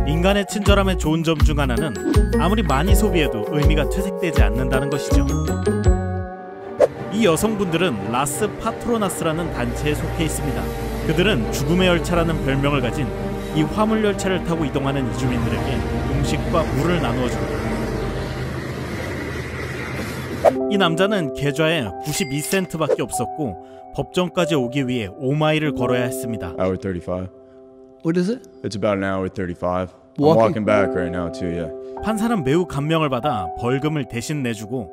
인간의 친절함의 좋은 점 중 하나는 아무리 많이 소비해도 의미가 퇴색되지 않는다는 것이죠. 이 여성분들은 라스 파트로나스라는 단체에 속해 있습니다. 그들은 죽음의 열차라는 별명을 가진 이 화물 열차를 타고 이동하는 이주민들에게 음식과 물을 나누어 줍니다. 이 남자는 계좌에 92센트밖에 없었고 법정까지 오기 위해 5마일을 걸어야 했습니다. Hour 35. What is it? It's about an hour 35. I'm Walking? walking back right now too, yeah. 판사는 매우 감명을 받아 벌금을 대신 내주고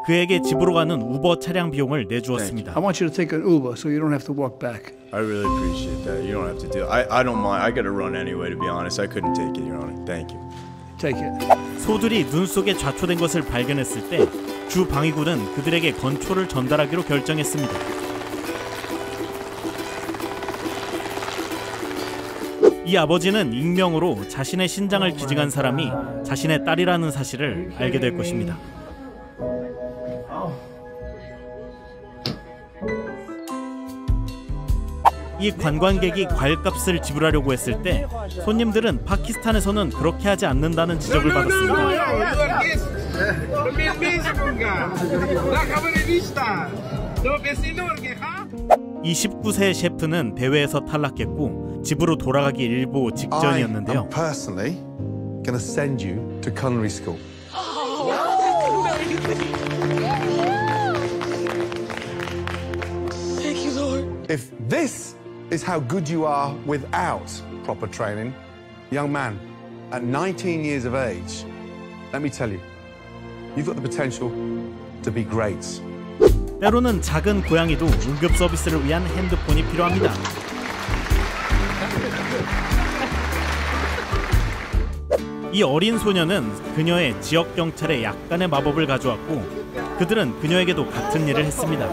그에게 집으로 가는 우버 차량 비용을 내주었습니다. I want you to take an Uber so you don't have to walk back. I really appreciate that. You don't have to do it. I don't mind. I gotta run anyway, to be honest. I couldn't take it, Your Honor. Thank you. Take it. 소들이 눈 속에 좌초된 것을 발견했을 때 주 방위군은 그들에게 건초를 전달하기로 결정했습니다. 이 아버지는 익명으로 자신의 신장을 기증한 사람이 자신의 딸이라는 사실을 알게 될 것입니다. 이 관광객이 과일값을 지불하려고 했을 때 손님들은 파키스탄에서는 그렇게 하지 않는다는 지적을 받았습니다. 29세 셰프는 대회에서 탈락했고 집으로 돌아가기 일보 직전이었는데요. I'm personally gonna send you to culinary school. Thank you, Lord. If this is how good you are without proper training, young man, at 19 years of age, let me tell you, you've got the potential to be great. 때로는 작은 고양이도 응급 서비스를 위한 핸드폰이 필요합니다. 이 어린 소녀는 그녀의 지역 경찰에 약간의 마법을 가져왔고 그들은 그녀에게도 같은 일을 했습니다.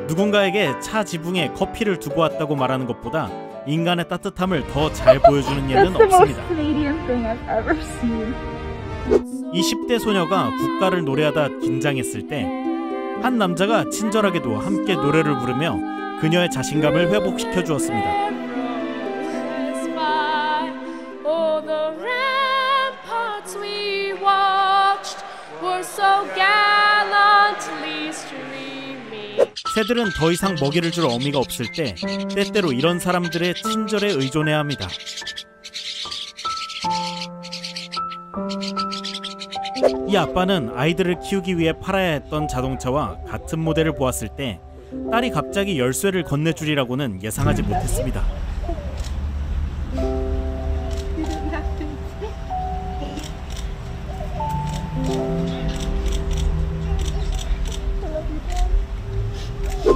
누군가에게 차 지붕에 커피를 두고 왔다고 말하는 것보다 인간의 따뜻함을 더 잘 보여주는 예는 없습니다. 20대 소녀가 국가를 노래하다 긴장했을 때 한 남자가 친절하게도 함께 노래를 부르며 그녀의 자신감을 회복시켜 주었습니다. 새들은 더 이상 먹이를 줄 어미가 없을 때 때때로 이런 사람들의 친절에 의존해야 합니다. 이 아빠는 아이들을 키우기 위해 팔아야 했던 자동차와 같은 모델을 보았을 때 딸이 갑자기 열쇠를 건네주리라고는 예상하지 못했습니다.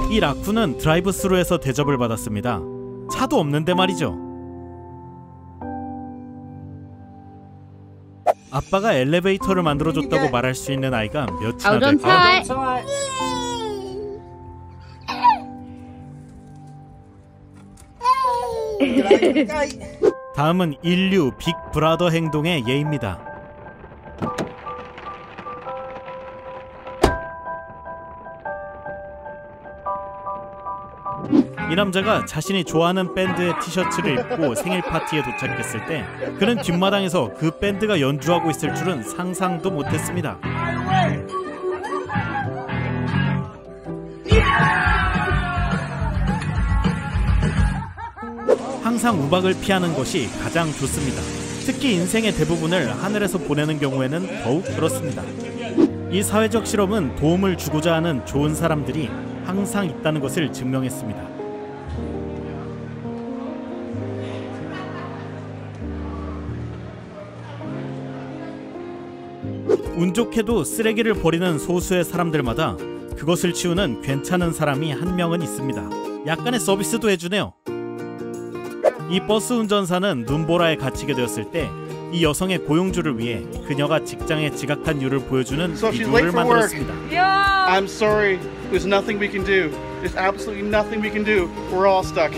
이 라쿤은 드라이브 스루에서 대접을 받았습니다. 차도 없는데 말이죠. 아빠가 엘리베이터를 만들어줬다고 말할 수 있는 아이가 몇이나 될까요? 다음은 인류 빅브라더 행동의 예입니다. 이 남자가 자신이 좋아하는 밴드의 티셔츠를 입고 생일 파티에 도착했을 때 그는 뒷마당에서 그 밴드가 연주하고 있을 줄은 상상도 못했습니다. 항상 우박을 피하는 것이 가장 좋습니다. 특히 인생의 대부분을 하늘에서 보내는 경우에는 더욱 그렇습니다. 이 사회적 실험은 도움을 주고자 하는 좋은 사람들이 항상 있다는 것을 증명했습니다. 운 좋게도 쓰레기를 버리는 소수의 사람들마다 그것을 치우는 괜찮은 사람이 한 명은 있습니다. 약간의 서비스도 해주네요. 이 버스 운전사는 눈보라에 갇히게 되었을 때 이 여성의 고용주를 위해 그녀가 직장에 지각한 이유를 보여주는 비디오를 만들었습니다. I'm sorry. There's nothing we can do. There's absolutely nothing we can do. We're all stuck.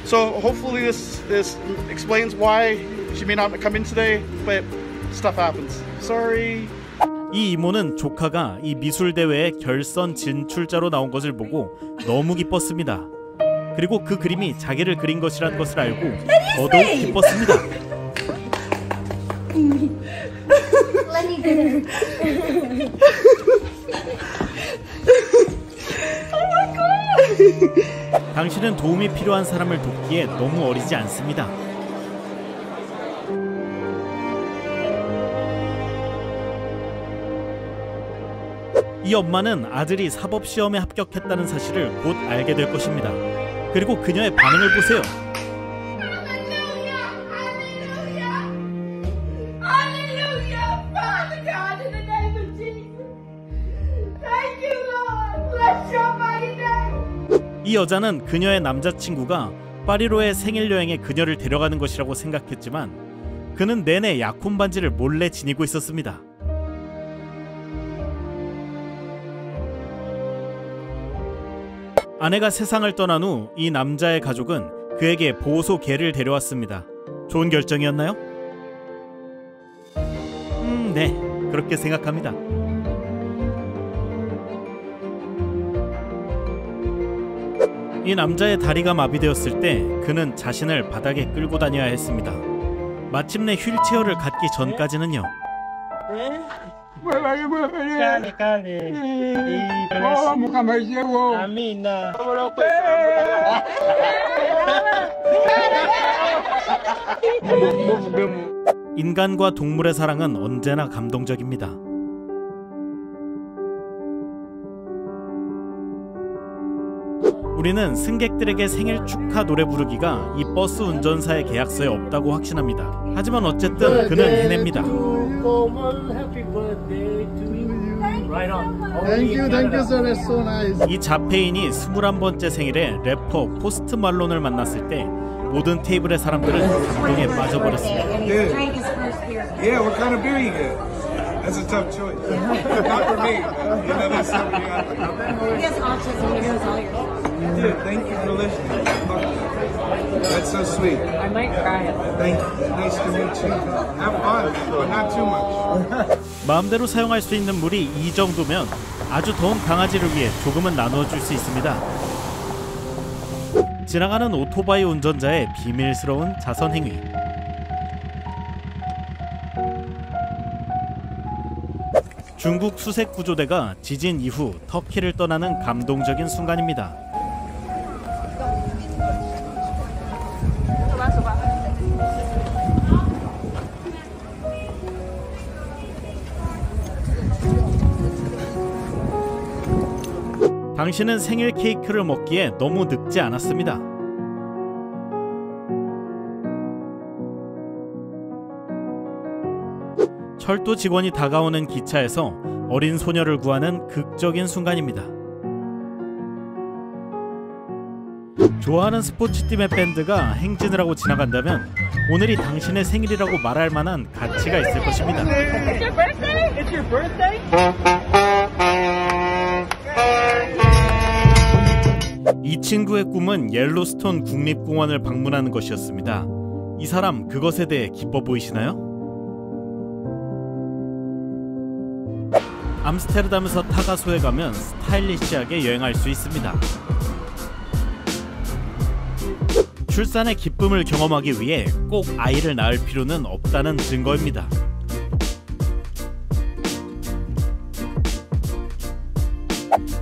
So hopefully this explains why she may not come in today, but stuff happens. Sorry. 이 이모는 조카가 이 미술 대회에 결선 진출자로 나온 것을 보고 너무 기뻤습니다. 그리고 그 그림이 자기를 그린 것이라는 것을 알고 더더욱 기뻤습니다. 당신은 도움이 필요한 사람을 돕기에 너무 어리지 않습니다. 이 엄마는 아들이 사법시험에 합격했다는 사실을 곧 알게 될 것입니다. 그리고 그녀의 반응을 보세요. 이 여자는 그녀의 남자친구가 파리로의 생일 여행에 그녀를 데려가는 것이라고 생각했지만 그는 내내 약혼 반지를 몰래 지니고 있었습니다. 아내가 세상을 떠난 후 이 남자의 가족은 그에게 보호소 개를 데려왔습니다. 좋은 결정이었나요? 네, 그렇게 생각합니다. 이 남자의 다리가 마비되었을 때 그는 자신을 바닥에 끌고 다녀야 했습니다. 마침내 휠체어를 갖기 전까지는요. 인간과 동물의 사랑은 언제나 감동적입니다. 우리는 승객들에게 생일 축하 노래 부르기가 이 버스 운전사의 계약서에 없다고 확신합니다. 하지만 어쨌든 그는 해냅니다. Thank you, sir. That's so nice. 이 자폐인이 21번째 생일에 래퍼 포스트 말론을 만났을 때 모든 테이블의 사람들은 감동에 빠져버렸습니다. Yeah, what kind of beer you get? That's a tough choice. Not for me. You know, that's something you got to know. He has autism. He knows all your stuff. Dude, thank you for listening. That's so sweet. I might cry. Thank you. Nice to meet you. Have fun, but not too much. 마음대로 사용할 수 있는 물이 이 정도면 아주 더운 강아지를 위해 조금은 나누어 줄 수 있습니다. 지나가는 오토바이 운전자의 비밀스러운 자선 행위. 중국 수색 구조대가 지진 이후 터키를 떠나는 감동적인 순간입니다. 당신은 생일 케이크를 먹기에 너무 늙지 않았습니다. 철도 직원이 다가오는 기차에서 어린 소녀를 구하는 극적인 순간입니다. 좋아하는 스포츠팀의 밴드가 행진을 하고 지나간다면 오늘이 당신의 생일이라고 말할 만한 가치가 있을 것입니다. It's your birthday? It's your birthday? 이 친구의 꿈은 옐로스톤 국립공원을 방문하는 것이었습니다. 이 사람 그것에 대해 기뻐 보이시나요? 암스테르담에서 타가소에 가면 스타일리시하게 여행할 수 있습니다. 출산의 기쁨을 경험하기 위해 꼭 아이를 낳을 필요는 없다는 증거입니다.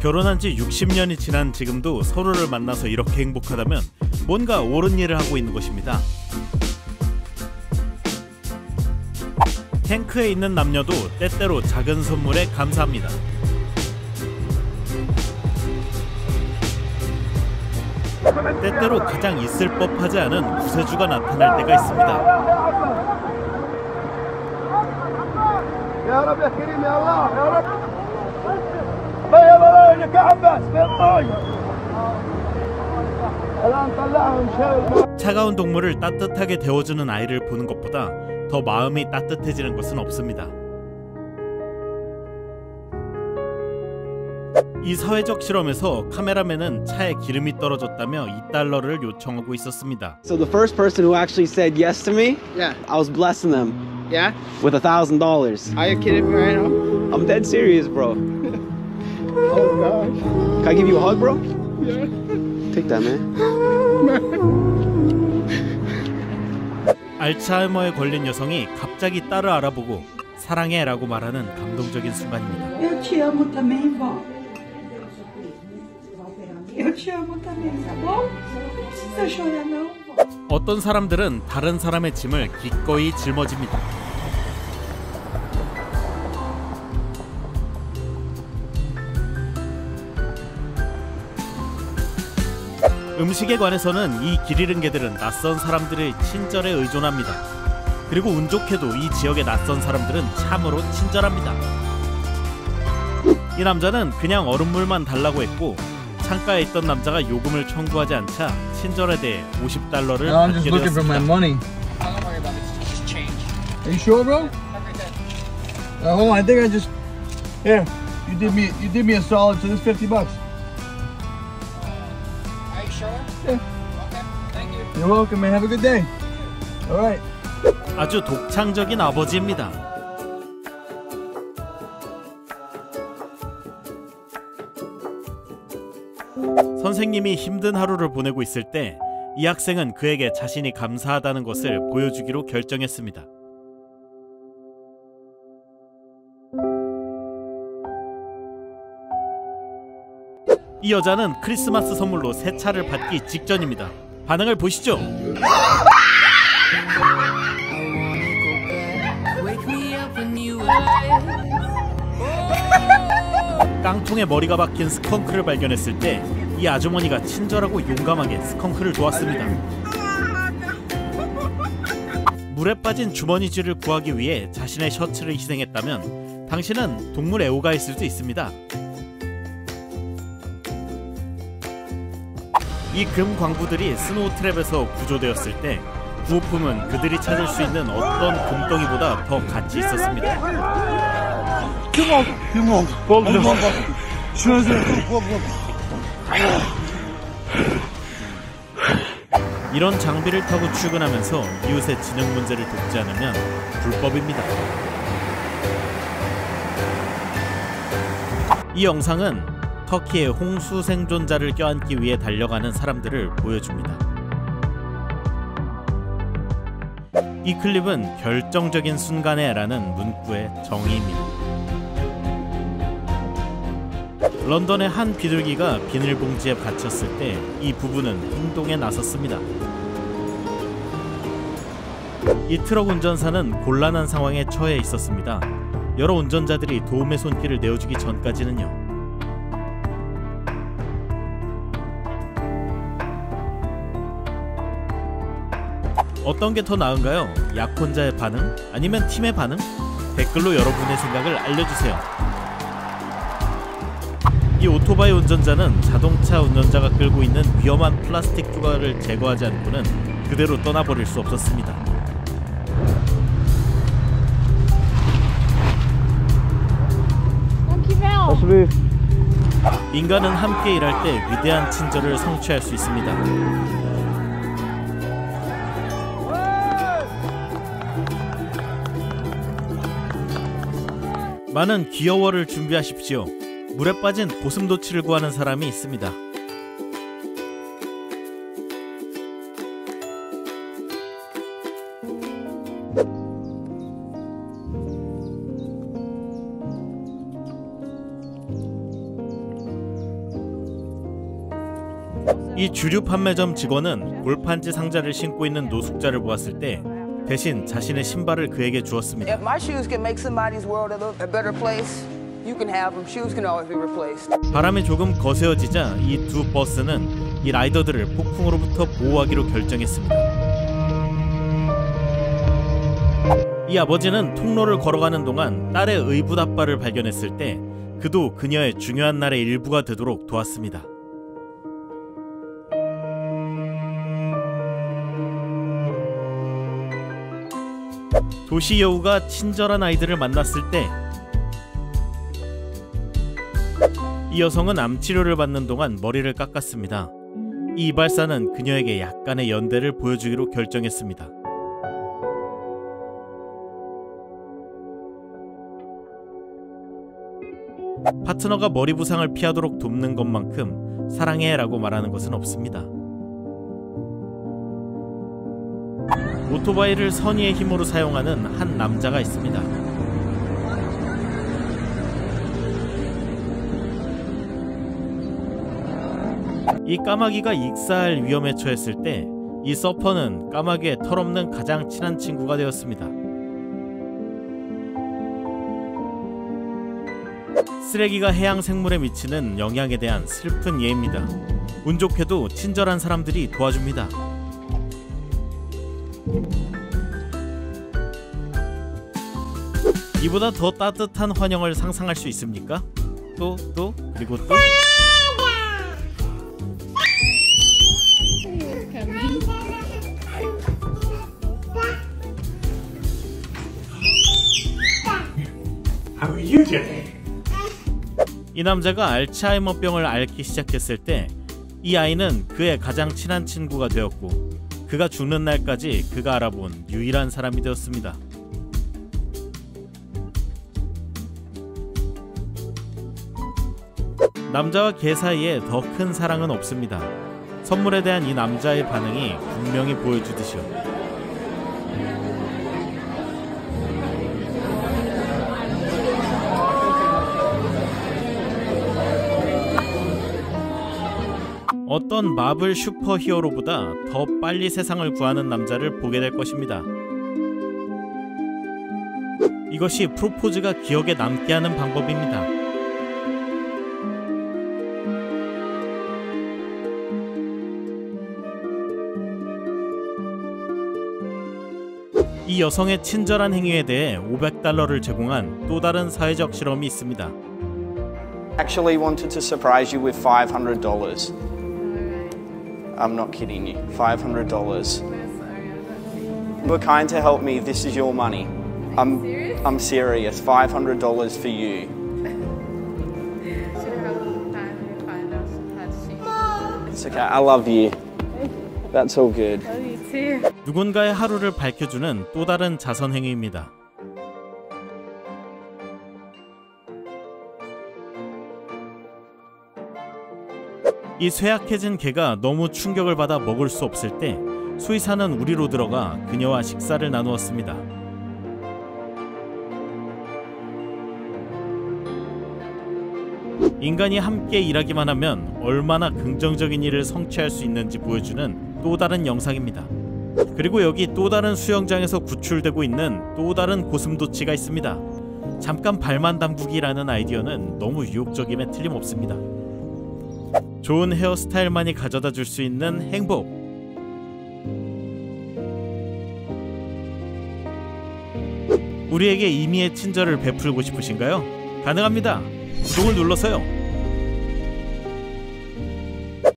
결혼한 지 60년이 지난 지금도 서로를 만나서 이렇게 행복하다면 뭔가 옳은 일을 하고 있는 것입니다. 탱크에 있는 남녀도 때때로 작은 선물에 감사합니다. 때때로 가장 있을 법하지 않은 구세주가 나타날 때가 있습니다. 차가운 동물을 따뜻하게 데워주는 아이를 보는 것보다 더 마음이 따뜻해지는 것은 없습니다. 이 사회적 실험에서 카메라맨은 차에 기름이 떨어졌다며 $2를 요청하고 있었습니다. So the first person who actually said yes to me, Yeah. I was blessing them Yeah? with $1,000. Are you kidding me right now? I'm dead serious, bro. Oh gosh. Can I give you a hug, bro? Yeah. Take that, man. 알츠하이머에 걸린 여성이 갑자기 딸을 알아보고 사랑해라고 말하는 감동적인 순간입니다. Eu te amo também, vó. Eu te amo também, tá bom? Não precisa chorar não, vó. 어떤 사람들은 다른 사람의 짐을 기꺼이 짊어집니다. 음식에 관해서는 이 길 잃은 개들은 낯선 사람들의 친절에 의존합니다. 그리고 운 좋게도 이 지역의 낯선 사람들은 참으로 친절합니다. 이 남자는 그냥 얼음물만 달라고 했고 창가에 있던 남자가 요금을 청구하지 않자 친절에 대해 $50를 I'm just 받게 looking for my 되었습니다. money. Don't worry about it. It's just change. Are you sure, bro? Everything. Hold on. I think I just. Here, you did me a solid. So this $50. Are you sure? Yeah. Okay. Thank you. You're welcome, man. Have a good day. All right. 아주 독창적인 아버지입니다. 선생님이 힘든 하루를 보내고 있을 때 이 학생은 그에게 자신이 감사하다는 것을 보여주기로 결정했습니다. 이 여자는 크리스마스 선물로 새 차를 받기 직전입니다. 반응을 보시죠. 깡통에 머리가 박힌 스컹크를 발견했을 때 이 아주머니가 친절하고 용감하게 스컹크를 도왔습니다. 물에 빠진 주머니쥐를 구하기 위해 자신의 셔츠를 희생했다면 당신은 동물 애호가일 수도 있습니다. 이 금 광부들이 스노우 트랩에서 구조되었을 때 구호품은 그들이 찾을 수 있는 어떤 금덩이보다 더 가치 있었습니다. 이런 장비를 타고 출근하면서 이웃의 지능 문제를 돕지 않으면 불법입니다. 이 영상은 터키의 홍수 생존자를 껴안기 위해 달려가는 사람들을 보여줍니다. 이 클립은 결정적인 순간에라는 문구의 정의입니다. 런던의 한 비둘기가 비닐봉지에 갇혔을 때 이 부부는 행동에 나섰습니다. 이 트럭 운전사는 곤란한 상황에 처해 있었습니다. 여러 운전자들이 도움의 손길을 내어주기 전까지는요. 어떤 게 더 나은가요? 약혼자의 반응? 아니면 팀의 반응? 댓글로 여러분의 생각을 알려주세요. 이 오토바이 운전자는 자동차 운전자가 끌고 있는 위험한 플라스틱 조각을 제거하지 않고는 그대로 떠나버릴 수 없었습니다. 인간은 함께 일할 때 위대한 친절을 성취할 수 있습니다. 많은 귀여워를 준비하십시오. 물에 빠진 고슴도치를 구하는 사람이 있습니다. 이 주류 판매점 직원은 골판지 상자를 신고 있는 노숙자를 보았을 때 대신 자신의 신발을 그에게 주었습니다. If my shoes can make somebody's world a better place, you can have them. Shoes can always be replaced. 바람이 조금 거세어지자 이 두 버스는 이 라이더들을 폭풍으로부터 보호하기로 결정했습니다. 이 아버지는 통로를 걸어가는 동안 딸의 의붓아빠를 발견했을 때 그도 그녀의 중요한 날의 일부가 되도록 도왔습니다. 도시 여우가 친절한 아이들을 만났을 때 이 여성은 암치료를 받는 동안 머리를 깎았습니다. 이 이발사는 그녀에게 약간의 연대를 보여주기로 결정했습니다. 파트너가 머리 부상을 피하도록 돕는 것만큼 사랑해라고 말하는 것은 없습니다. 오토바이를 선의의 힘으로 사용하는 한 남자가 있습니다. 이 까마귀가 익사할 위험에 처했을 때 이 서퍼는 까마귀의 털없는 가장 친한 친구가 되었습니다. 쓰레기가 해양 생물에 미치는 영향에 대한 슬픈 예입니다. 운 좋게도 친절한 사람들이 도와줍니다. 이보다 더 따뜻한 환영을 상상할 수 있습니까? 그리고 또 How are you doing? 이 남자가 알츠하이머병을 앓기 시작했을 때 이 아이는 그의 가장 친한 친구가 되었고 그가 죽는 날까지 그가 알아본 유일한 사람이 되었습니다. 남자와 개 사이에 더 큰 사랑은 없습니다. 선물에 대한 이 남자의 반응이 분명히 보여주듯이요. 어떤 마블 슈퍼히어로보다 더 빨리 세상을 구하는 남자를 보게 될 것입니다. 이것이 프로포즈가 기억에 남게 하는 방법입니다. 이 여성의 친절한 행위에 대해 $500를 제공한 또 다른 사회적 실험이 있습니다. Actually wanted to surprise you with $500. I'm not kidding you. $500. You were kind to help me. This is your money. I'm serious. $500 for you. It's okay. I love you. That's all good. 누군가의 하루를 밝혀주는 또 다른 자선 행위입니다. 이 쇠약해진 개가 너무 충격을 받아 먹을 수 없을 때 수의사는 우리로 들어가 그녀와 식사를 나누었습니다. 인간이 함께 일하기만 하면 얼마나 긍정적인 일을 성취할 수 있는지 보여주는 또 다른 영상입니다. 그리고 여기 또 다른 수영장에서 구출되고 있는 또 다른 고슴도치가 있습니다. 잠깐 발만 담그기라는 아이디어는 너무 유혹적임에 틀림없습니다. 좋은 헤어스타일만이 가져다 줄 수 있는 행복. 우리에게 이미의 친절을 베풀고 싶으신가요? 가능합니다. 구독을 눌러서요.